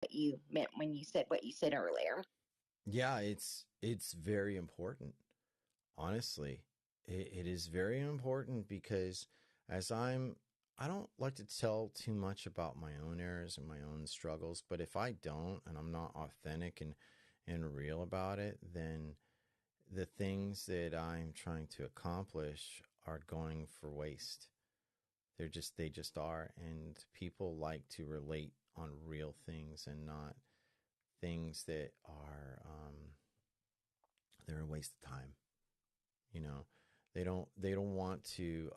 what you meant when you said what you said earlier. Yeah, it's very important. Honestly, it is very important because as I don't like to tell too much about my own errors and my own struggles, but if I don't and I'm not authentic and real about it, then the things that I'm trying to accomplish are going for waste. They just are, and people like to relate on real things and not things that are they're a waste of time. You know, they don't want to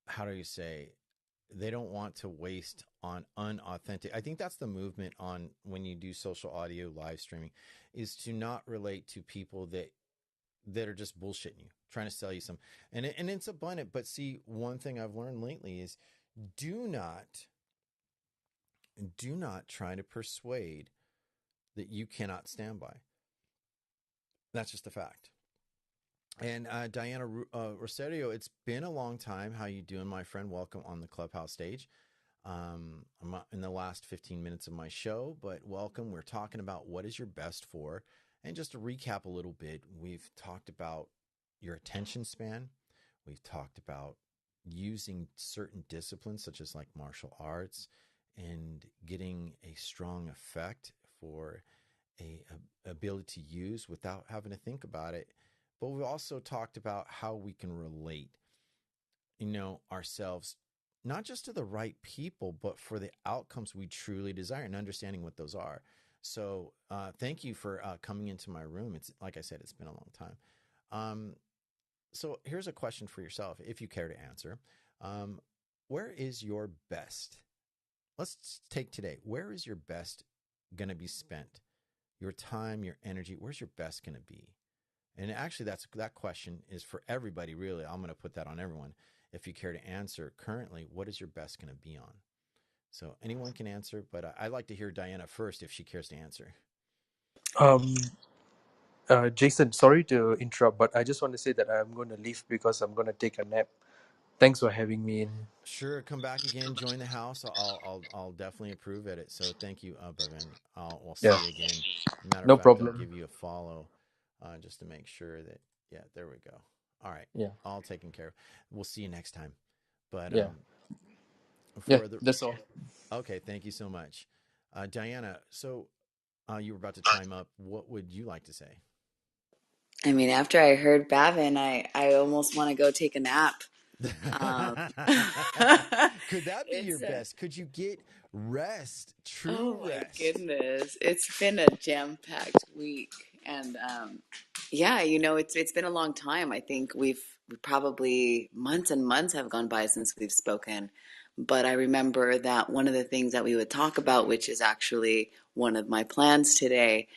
how do you say, they don't want to waste on unauthentic. I think that's the movement on when you do social audio live streaming, is to not relate to people that are just bullshitting you, trying to sell you some. And it's abundant. But see, one thing I've learned lately is do not do not try to persuade that you cannot stand by. That's just a fact. And Diana Rosario, it's been a long time. How you doing, my friend? Welcome on the Clubhouse stage. I'm not in the last 15 minutes of my show, but welcome. We're talking about what is your best for. And just to recap a little bit, we've talked about your attention span. We've talked about using certain disciplines, such as like martial arts, and getting a strong effect for a ability to use without having to think about it. But we've also talked about how we can relate, ourselves not just to the right people, but for the outcomes we truly desire and understanding what those are. So, thank you for coming into my room. It's like I said, it's been a long time. Um, so, here's a question for yourself, if you care to answer. Um, where is your best? Let's take today. Where is your best going to be spent? Your time, your energy. Where's your best going to be? And actually, that question is for everybody, really. I'm going to put that on everyone. If you care to answer currently, what is your best going to be on? So anyone can answer, but I'd like to hear Diana first if she cares to answer. Um, Jason, sorry to interrupt, but I just want to say that I'm going to leave because I'm going to take a nap. Thanks for having me in. Sure, come back again, join the house. I'll definitely approve at it. So thank you, Bhavan. We'll see Yeah, you again. Matter of no fact, I'll problem. give you a follow, just to make sure that. Yeah, there we go. All right, Yeah, all taken care of. We'll see you next time. But yeah, yeah. for the That's all. okay, thank you so much, Diana. So you were about to chime up. What would you like to say? I mean, after I heard Bavin, I almost want to go take a nap. Um, Could that be your it's best? Could you get rest, oh true my rest? goodness, it's been a jam-packed week, and yeah, it's been a long time. I think we probably months and months have gone by since we've spoken. But I remember that one of the things that we would talk about, which is actually one of my plans today,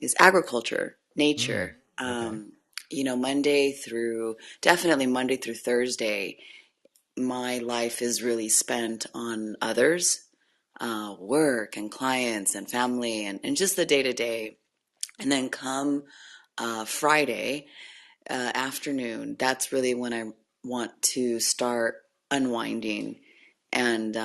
is agriculture, Mm, nature. okay. Definitely Monday through Thursday, my life is really spent on others, work and clients and family and just the day to day. And then come Friday afternoon, that's really when I want to start unwinding and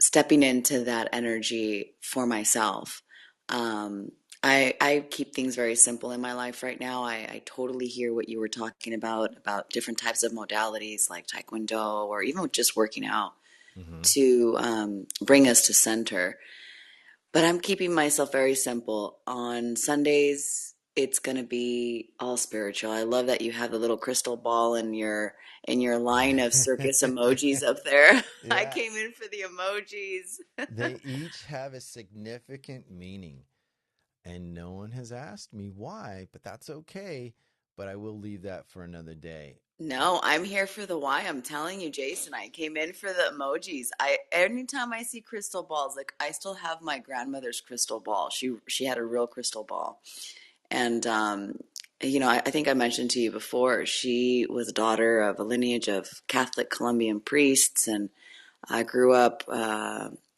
stepping into that energy for myself. Um, I keep things very simple in my life right now. I totally hear what you were talking about different types of modalities like Taekwondo or even just working out Mm-hmm. to bring us to center. But I'm keeping myself very simple. On Sundays, it's gonna be all spiritual. I love that you have the little crystal ball in your line of circus emojis up there. I came Yes. in for the emojis. They each have a significant meaning, and no one has asked me why, but that's okay. But I will leave that for another day. No, I'm here for the why. I'm telling you, Jason, I came in for the emojis. I anytime I see crystal balls, like I still have my grandmother's crystal ball. She had a real crystal ball. And, I think I mentioned to you before, she was a daughter of a lineage of Catholic Colombian priests, and I grew up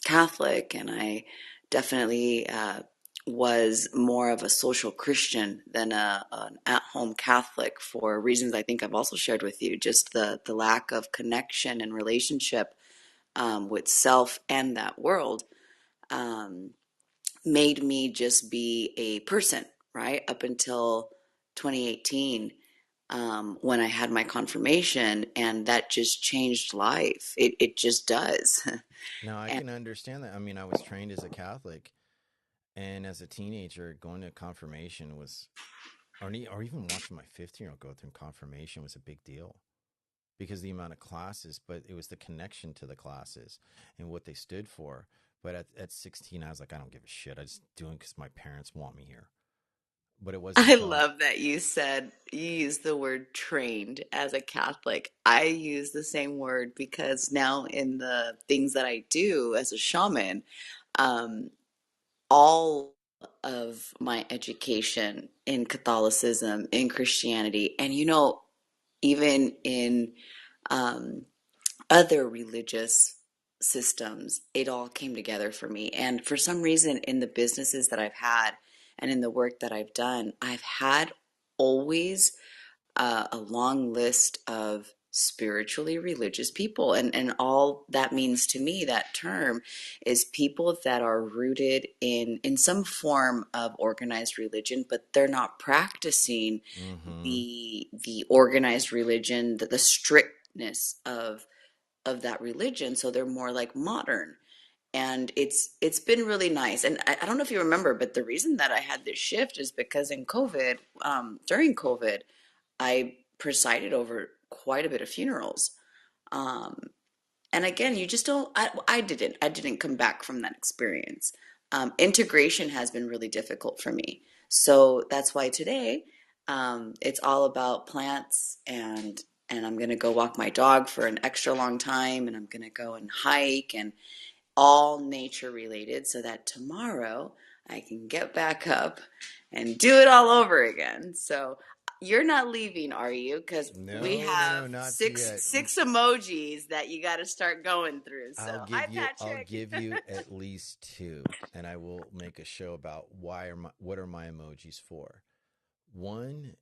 Catholic, and I definitely was more of a social Christian than an at-home Catholic for reasons I think I've also shared with you, just the lack of connection and relationship with self and that world. made me just be a person, right? Up until 2018, when I had my confirmation, and that just changed life. It just does. Now I And can understand that. I mean, I was trained as a Catholic, and as a teenager, going to confirmation was, or even watching my 15-year-old go through confirmation was a big deal because the amount of classes, but it was the connection to the classes and what they stood for. But at 16, I was like, I don't give a shit. I just doing because my parents want me here. But it wasn't I until I, love that you used the word trained as a Catholic. I use the same word because now in the things that I do as a shaman, um, all of my education in Catholicism, in Christianity, and even in um, other religious systems, it all came together for me. And for some reason, in the businesses that I've had and in the work that I've done, I've had always a long list of spiritually religious people. And all that means to me, that term, is people that are rooted in some form of organized religion, but they're not practicing mm-hmm. the organized religion, the strictness of that religion. So they're more like modern. And it's been really nice. And I don't know if you remember, but the reason that I had this shift is because in COVID, during COVID, I presided over quite a bit of funerals. Um, and again, you just don't, I didn't come back from that experience. Integration has been really difficult for me. So that's why today, it's all about plants, and I'm going to go walk my dog for an extra long time, and I'm going to go and hike, and all nature related, so that tomorrow I can get back up and do it all over again. So you're not leaving, are you? Because we No, no, have no, not six yet. six emojis that you got to start going through. So hi, I'll Patrick. give you at least two, and I will make a show about what are my emojis for. One,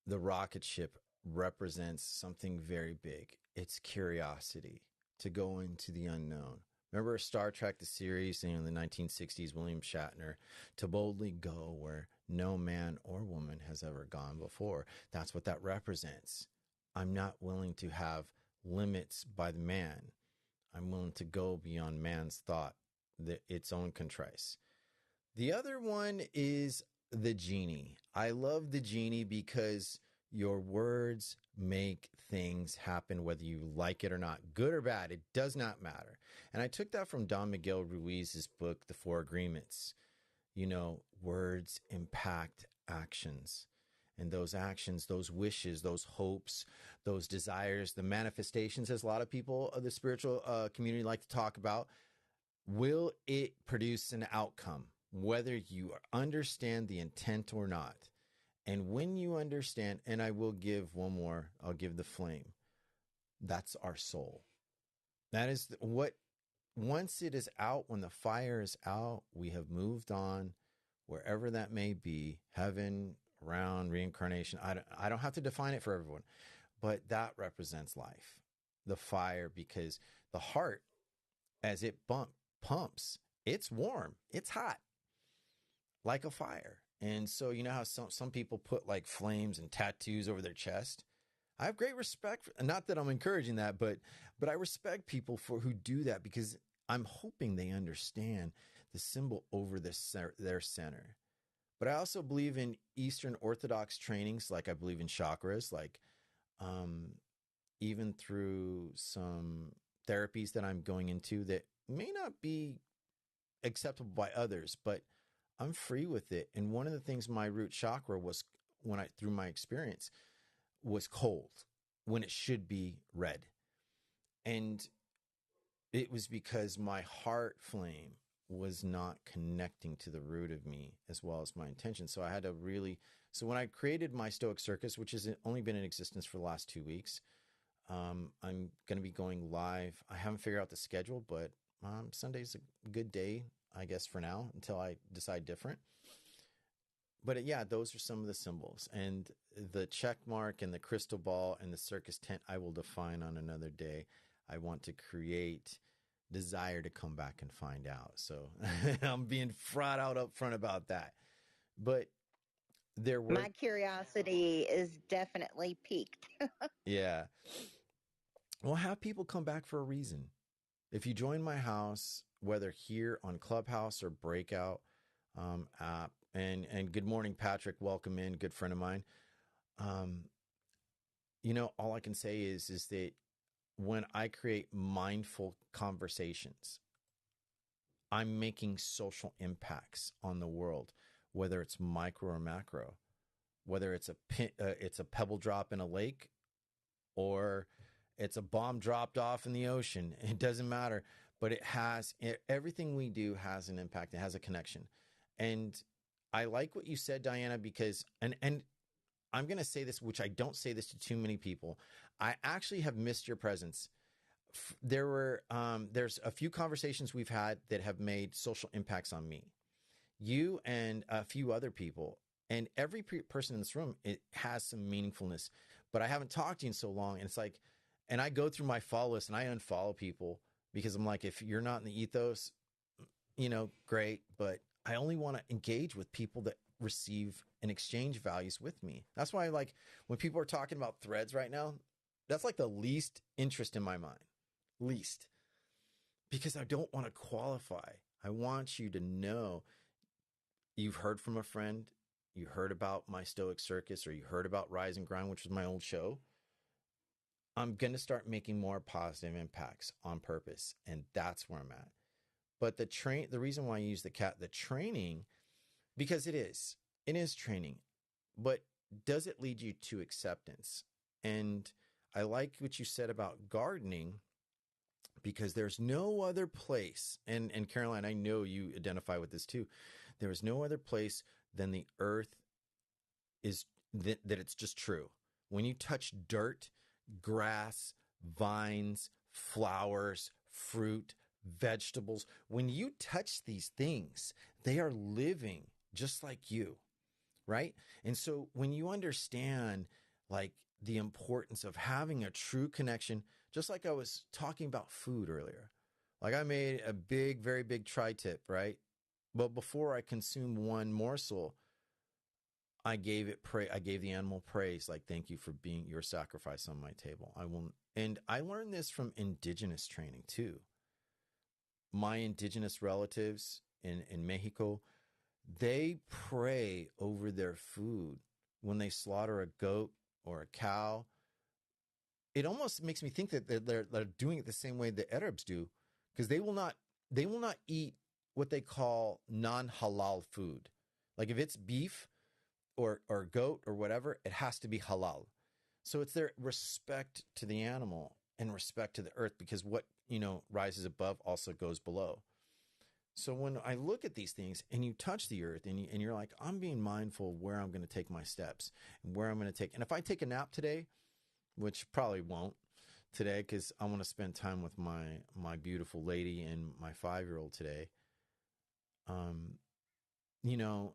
the rocket ship represents something very big. It's curiosity to go into the unknown. Remember Star Trek, the series in the 1960s, William Shatner, to boldly go where no man or woman has ever gone before. That's what that represents. I'm not willing to have limits by the man. I'm willing to go beyond man's thought, its own contrice. The other one is the genie. I love the genie because your words make things happen, whether you like it or not, good or bad. It does not matter. And I took that from Don Miguel Ruiz's book, The Four Agreements. Words impact actions. And those actions, those wishes, those hopes, those desires, the manifestations, as a lot of people of the spiritual community like to talk about, will it produce an outcome, whether you understand the intent or not? And when you understand, and I will give one more, I'll give the flame. That's our soul. That is what, once it is out, when the fire is out, we have moved on, wherever that may be, heaven, around, reincarnation. I don't have to define it for everyone, but that represents life, the fire, because the heart, as it pumps, it's warm, it's hot, like a fire. And so you know how some people put like flames and tattoos over their chest. I have great respect not that I'm encouraging that, but I respect people for who do that, because I'm hoping they understand the symbol over their center. But I also believe in Eastern Orthodox trainings, like I believe in chakras, like um, even through some therapies that I'm going into that may not be acceptable by others, but I'm free with it. And one of the things my root chakra was, through my experience, was cold when it should be red. And it was because my heart flame was not connecting to the root of me as well as my intention. So I had to really, so when I created My Stoic Circus, which has only been in existence for the last 2 weeks, I'm going to be going live. I haven't figured out the schedule, but Sunday's a good day, I guess, for now, until I decide different. But yeah, those are some of the symbols. And the check mark and the crystal ball and the circus tent, I will define on another day. I want to create desire to come back and find out. So I'm being flat out up front about that. But there were, My curiosity is definitely piqued. yeah. Well, have people come back for a reason. If you join my house, whether here on Clubhouse or Breakout app, and good morning, Patrick. Welcome in, good friend of mine. Um, all I can say is that when I create mindful conversations, I'm making social impacts on the world, whether it's micro or macro, whether it's a pebble drop in a lake or it's a bomb dropped off in the ocean. It doesn't matter, but everything we do has an impact. It has a connection. And I like what you said, Diana, because, and I'm going to say this, which I don't say this to too many people. I actually have missed your presence. There's a few conversations we've had that have made social impacts on me, you and a few other people, and every person in this room, it has some meaningfulness, but I haven't talked to you in so long. And it's like, and I go through my follow list and I unfollow people because I'm like, if you're not in the ethos, great, but I only want to engage with people that receive and exchange values with me. That's why I like when people are talking about threads right now, that's like the least interest in my mind. Least. Because I don't want to qualify. I want you to know you've heard from a friend, you heard about My Stoic Circus, or you heard about Rise and Grind, which was my old show. I'm going to start making more positive impacts on purpose, and that's where I'm at. But the reason why I use the training, because it is training, but does it lead you to acceptance? And I like what you said about gardening, because there's no other place, and Caroline, I know you identify with this too. There is no other place than the earth is that it's just true. When you touch dirt, grass, vines, flowers, fruit, vegetables, when you touch these things, they are living just like you, right? And so when you understand like the importance of having a true connection, just like I was talking about food earlier, like I made a very big tri-tip, right? But before I consumed one morsel, I gave the animal praise, like, thank you for being your sacrifice on my table. And I learned this from indigenous training too. My indigenous relatives in Mexico, they pray over their food when they slaughter a goat or a cow. It almost makes me think that they're doing it the same way the Arabs do, because they will not eat what they call non-halal food. Like if it's beef or goat or whatever, it has to be halal. So it's their respect to the animal and respect to the earth, because what, rises above also goes below. So when I look at these things and you touch the earth and you're like, I'm being mindful of where I'm going to take my steps and where I'm going to take. And if I take a nap today, which probably won't today, because I want to spend time with my beautiful lady and my 5-year-old today. You know,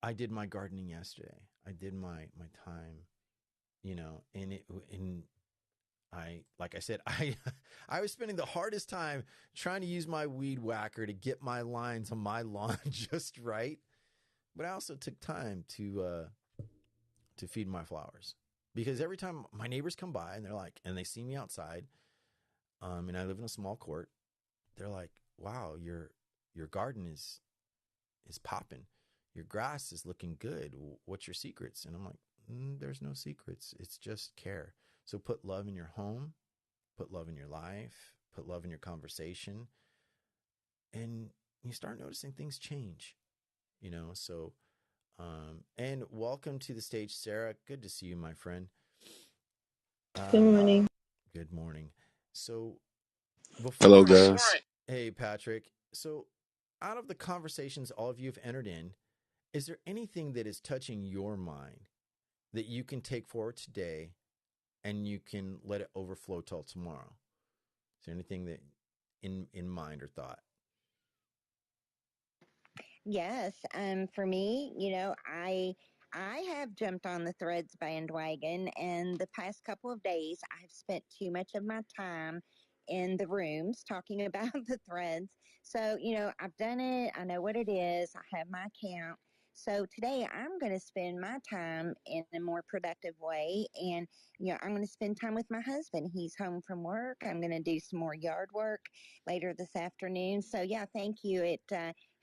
I did my gardening yesterday. I did my time, and like I said, I was spending the hardest time trying to use my weed whacker to get my lines on my lawn just right. But I also took time to feed my flowers, because every time my neighbors come by and they're like, and they see me outside, and I live in a small court, they're like, wow, your garden is popping. Your grass is looking good. What's your secrets? And I'm like, there's no secrets. It's just care. So put love in your home, put love in your life, put love in your conversation, and you start noticing things change, So, and welcome to the stage, Sarah. Good to see you, my friend. Good morning. Good morning. So Hello, before, guys. hey, Patrick. So out of the conversations all of you have entered in, is there anything that is touching your mind that you can take forward today and you can let it overflow till tomorrow? Is there anything that in mind or thought? Yes. For me, I have jumped on the Threads bandwagon, and the past couple of days, I've spent too much of my time in the rooms talking about the threads. So, I've done it. I know what it is. I have my account. So today I'm going to spend my time in a more productive way. And, I'm going to spend time with my husband. He's home from work. I'm going to do some more yard work later this afternoon. So, yeah, thank you. It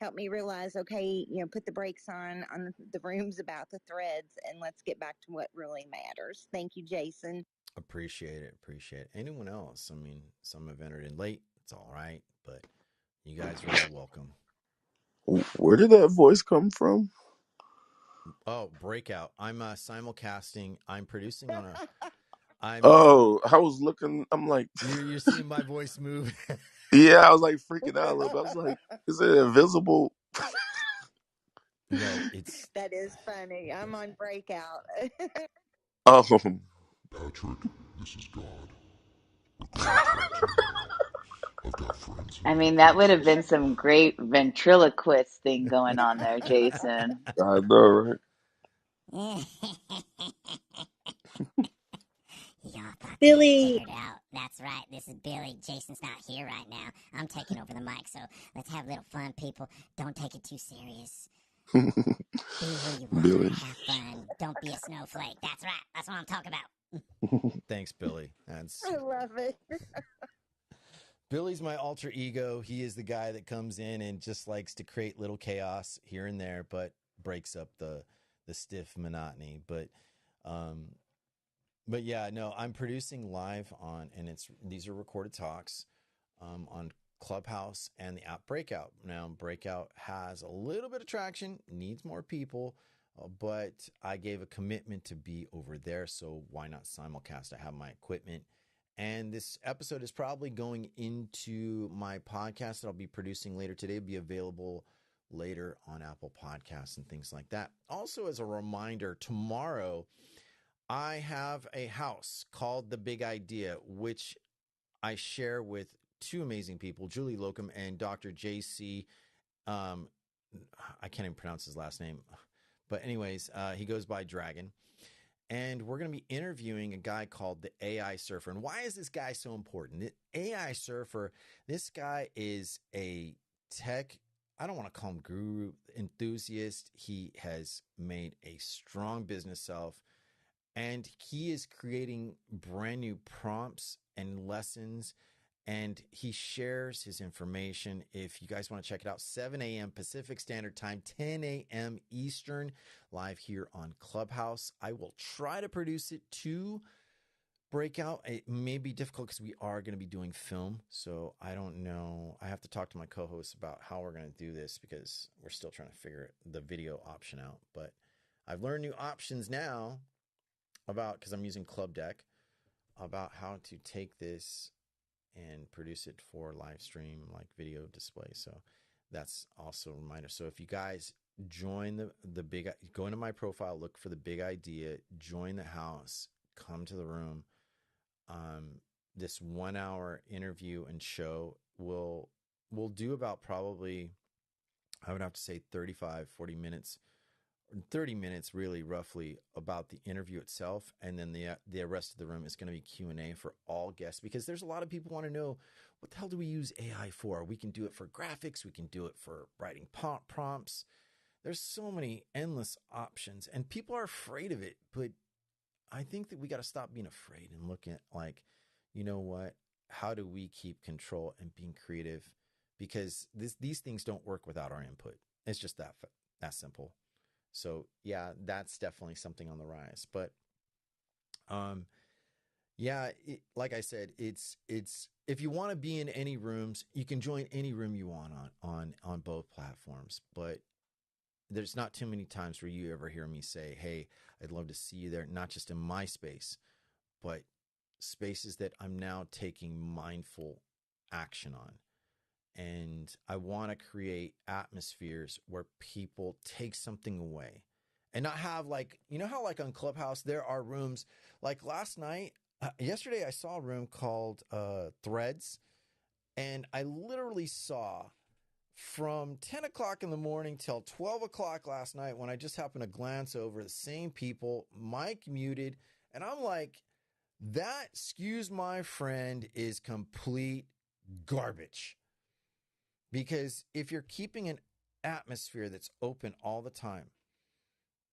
helped me realize, okay, put the brakes on the rooms about the threads and let's get back to what really matters. Thank you, Jason. Appreciate it. Appreciate it. Anyone else? I mean, some have entered in late. It's all right, but you guys are all welcome. Where did that voice come from? Oh, breakout. I'm simulcasting. I'm producing on a. I'm. Oh, I was looking. I'm like, You're seeing my voice move. yeah, I was like freaking out a little bit. I was like, is it invisible? No, it's That is funny. I'm on breakout. Um, Patrick, this is God. We're going to talk to you now. I've got friends I in high mean, that would have places. been some great ventriloquist thing going on there, Jason. I know, right? Y'all thought you had it Billy. figured out. That's right. This is Billy. Jason's not here right now. I'm taking over the mic, so let's have a little fun, people. Don't take it too serious. Be who you are. Billy. Have fun. Don't be a snowflake. That's right. That's what I'm talking about. thanks, Billy. That's I love it. Billy's my alter ego. He is the guy that comes in and just likes to create little chaos here and there, but breaks up the stiff monotony. Um, but yeah, no, I'm producing live on, and these are recorded talks on Clubhouse and the app Breakout. Now, Breakout has a little bit of traction, needs more people, but I gave a commitment to be over there, so why not simulcast? I have my equipment. And this episode is probably going into my podcast that I'll be producing later today. It'll be available later on Apple Podcasts and things like that. Also, as a reminder, tomorrow I have a house called The Big Idea, which I share with two amazing people, Julie Locum and Dr. JC. I can't even pronounce his last name. But anyways, he goes by Dragon. And we're going to be interviewing a guy called the AI Surfer. And why is this guy so important? The AI Surfer, this guy is a tech, I don't want to call him guru, enthusiast. He has made a strong business self, and he is creating brand new prompts and lessons, and he shares his information. If you guys want to check it out, 7 a.m. Pacific Standard Time, 10 a.m. Eastern, live here on Clubhouse. I will try to produce it to Breakout. It may be difficult because we are going to be doing film, so I don't know. I have to talk to my co-hosts about how we're going to do this because we're still trying to figure the video option out. But I've learned new options now because I'm using Club Deck, about how to take this and produce it for live stream, like video display. So that's also a reminder. So if you guys join go into my profile, look for the Big Idea, join the house, come to the room. This 1 hour interview and show will do about probably, I would have to say 40 minutes, 30 minutes really roughly about the interview itself, and then the rest of the room is going to be Q&A for all guests, because there's a lot of people want to know, what the hell do we use AI for? We can do it for graphics, we can do it for writing prompts. There's so many endless options, and people are afraid of it, but I think that we got to stop being afraid and look at, like, you know what, how do we keep control and being creative, because these things don't work without our input. It's just that simple. So yeah, that's definitely something on the rise. But yeah, like I said, it's if you want to be in any rooms, you can join any room you want on both platforms. But there's not too many times where you ever hear me say, "Hey, I'd love to see you there," not just in my space, but spaces that I'm now taking mindful action on. And I want to create atmospheres where people take something away and not have, like, you know how like on Clubhouse there are rooms like yesterday I saw a room called Threads, and I literally saw from 10 o'clock in the morning till 12 o'clock last night, when I just happened to glance over, the same people, mic muted, and I'm like, That, excuse my friend, is complete garbage. Because if you're keeping an atmosphere that's open all the time,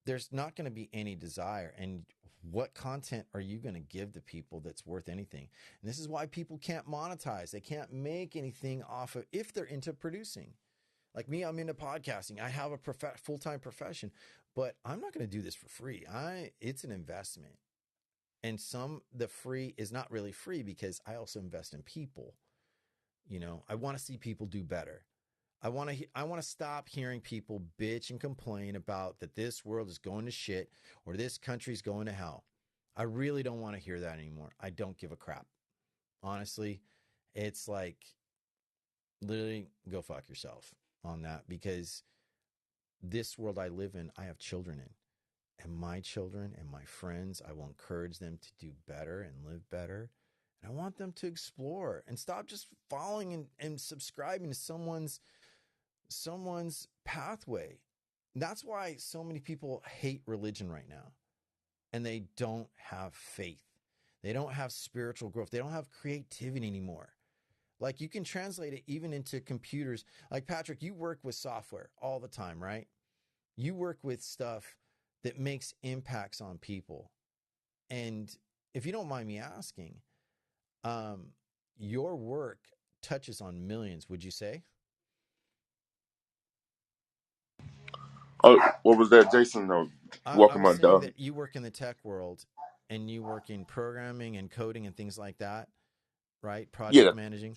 there's not going to be any desire. And what content are you going to give to people that's worth anything? And this is why people can't monetize. They can't make anything off of, if they're into producing. Like me, I'm into podcasting. I have a full-time profession, but I'm not going to do this for free. It's an investment. And the free is not really free because I also invest in people. I want to see people do better. I want to stop hearing people bitch and complain about that this world is going to shit or this country's going to hell. I really don't want to hear that anymore. I don't give a crap. Honestly, it's like literally go fuck yourself on that, because this world I live in, I have children in. And my children and my friends, I will encourage them to do better and live better. And I want them to explore and stop just following and subscribing to someone's pathway. That's why so many people hate religion right now. And they don't have faith. They don't have spiritual growth. They don't have creativity anymore. Like, you can translate it even into computers. Like, Patrick, you work with software all the time, right? You work with stuff that makes impacts on people. And if you don't mind me asking, your work touches on millions, would you say? Oh, what was that, Jason? No, I walking was my saying dog. that you work in the tech world and you work in programming and coding and things like that, right? Yeah, Project managing.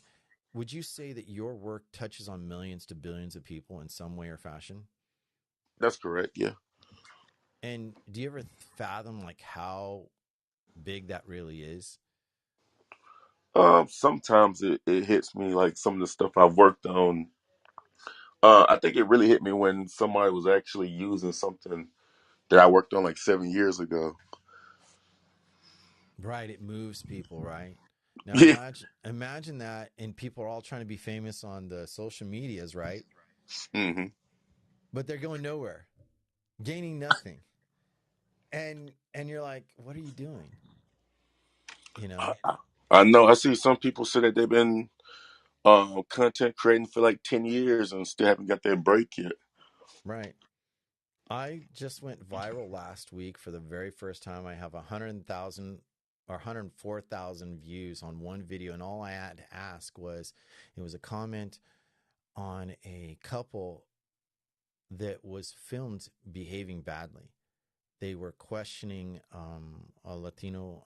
Would you say that your work touches on millions to billions of people in some way or fashion? that's correct. Yeah. And do you ever fathom like how big that really is? Sometimes it hits me like some of the stuff I've worked on. I think it really hit me when somebody was actually using something that I worked on like 7 years ago. Right, it moves people, right? Now Yeah. imagine that, and people are all trying to be famous on the social medias, right? hmm But they're going nowhere, gaining nothing. And you're like, what are you doing? You know? I know. I see some people say that they've been content creating for like 10 years and still haven't got their break yet. Right. I just went viral last week for the very first time. I have 100,000 or 104,000 views on one video, and all I had to ask was, it was a comment on a couple that was filmed behaving badly. They were questioning a Latino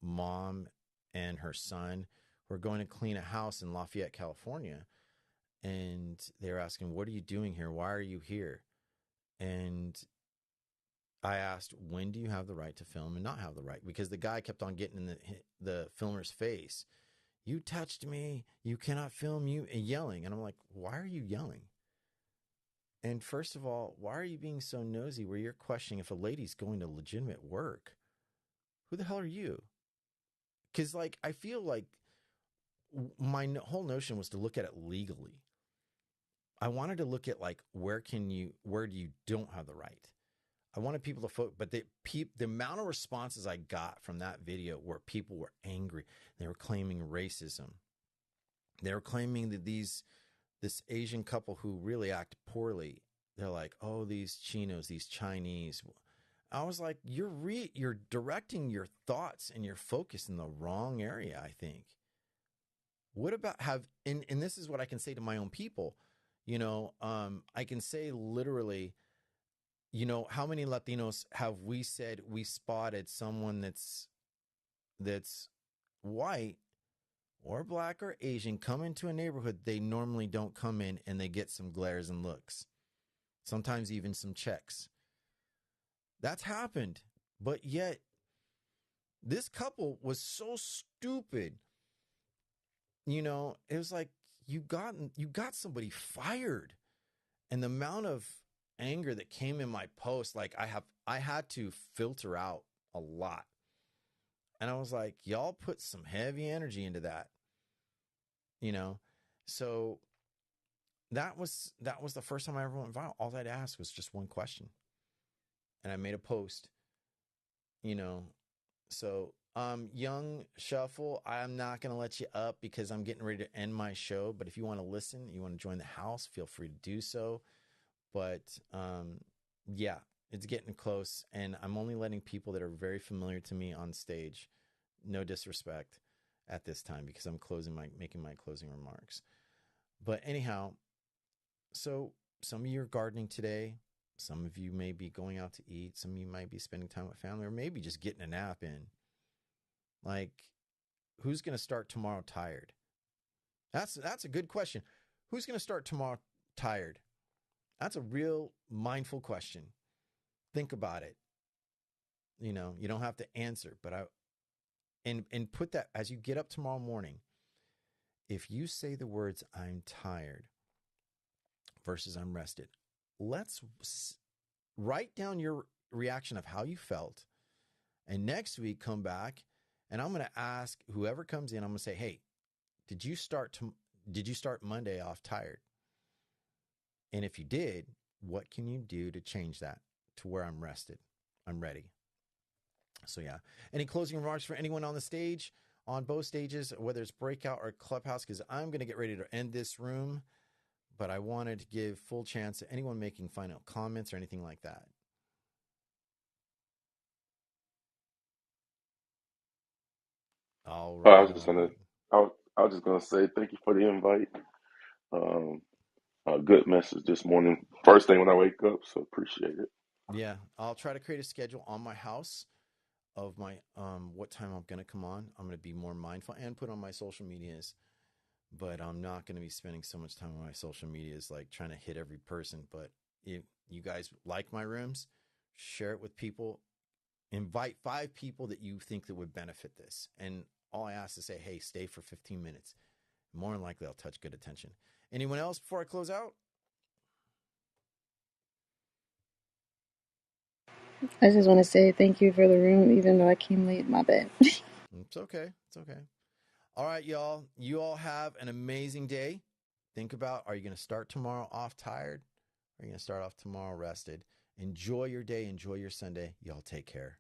mom and her son who were going to clean a house in Lafayette, California. And they were asking, what are you doing here? Why are you here? And I asked, when do you have the right to film and not have the right? Because the guy kept on getting in the filmer's face. You touched me. You cannot film, you, and yelling. And I'm like, why are you yelling? And first of all, why are you being so nosy where you're questioning if a lady's going to legitimate work? Who the hell are you? Because, like, I feel like my whole notion was to look at it legally. I wanted to look at, like, where do you don't have the right? I wanted people to focus, but the amount of responses I got from that video where people were angry, they were claiming racism. They were claiming that this Asian couple who really act poorly, they're like, oh, these Chinos, these Chinese. I was like, you're directing your thoughts and your focus in the wrong area, I think. What about and this is what I can say to my own people, I can say literally, how many Latinos have we said we spotted someone that's white or black or Asian come into a neighborhood they normally don't come in, and they get some glares and looks, sometimes even some checks. That's happened. But yet this couple was so stupid. It was like you got somebody fired. And the amount of anger that came in my post, like I had to filter out a lot. And I was like, y'all put some heavy energy into that, you know? So that was the first time I ever went viral. All I'd ask was just one question. And I myou know. So Young Shuffle, I'm not going to let you up because I'm getting ready to end my show. But if you want to listen, you want to join the house, feel free to do so. But yeah, it's getting close. And I'm only letting people that are very familiar to me on stage. No disrespect at this time because I'm making my closing remarks. But anyhow, so some of you are gardening today. Some of you may be going out to eat. Some of you might be spending time with family or maybe just getting a nap in. Like, who's going to start tomorrow tired? That's a good question. Who's going to start tomorrow tired? That's a real mindful question. Think about it. You know, you don't have to answer, but and put that as you get up tomorrow morning. If you say the words "I'm tired" versus "I'm rested," let's write down your reaction of how you felt. And next week, come back and I'm going to ask whoever comes in, I'm going to say, hey, did you start Monday off tired? And if you did, what can you do to change that to where I'm rested? I'm ready. So yeah. Any closing remarks for anyone on the stage, on both stages, whether it's breakout or clubhouse? Because I'm going to get ready to end this room, but I wanted to give full chance to anyone making final comments or anything like that. All I right. was just gonna, I was just gonna say thank you for the invite. Um, a good message this morning. First thing when I wake up, so appreciate it. Yeah, I'll try to create a schedule on my house of my what time I'm going to come on. I'm going to be more mindful and put on my social medias, but I'm not going to be spending so much time on my social medias like trying to hit every person. But if you guys like my rooms, share it with people. Invite 5 people that you think that would benefit this. And all I ask is say, hey, stay for 15 minutes. More than likely, I'll touch good attention. Anyone else before I close out? I just want to say thank you for the room, even though I came late. My bad. It's okay. It's okay. All right, y'all. You all have an amazing day. Think about, are you going to start tomorrow off tired? Or are you going to start off tomorrow rested? Enjoy your day. Enjoy your Sunday. Y'all take care.